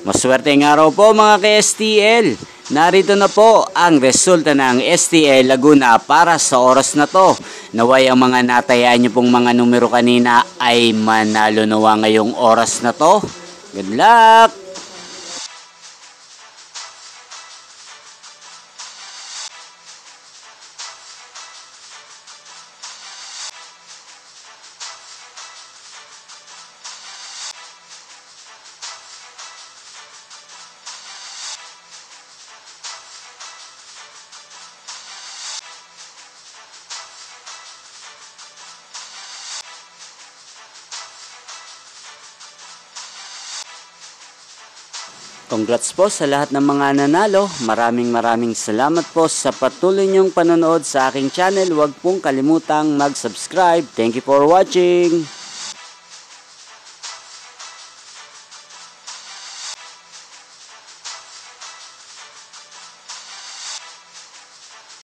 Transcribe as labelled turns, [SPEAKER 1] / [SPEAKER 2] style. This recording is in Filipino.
[SPEAKER 1] Maswerteng araw po mga ka-STL. Narito na po ang resulta ng STL Laguna para sa oras na to. Naway ang mga natayaan nyo pong mga numero kanina ay manalo nawa ngayong oras na to. Good luck! Congrats po sa lahat ng mga nanalo. Maraming salamat po sa patuloy niyong panonood sa aking channel. Huwag pong kalimutang mag-subscribe. Thank you for watching.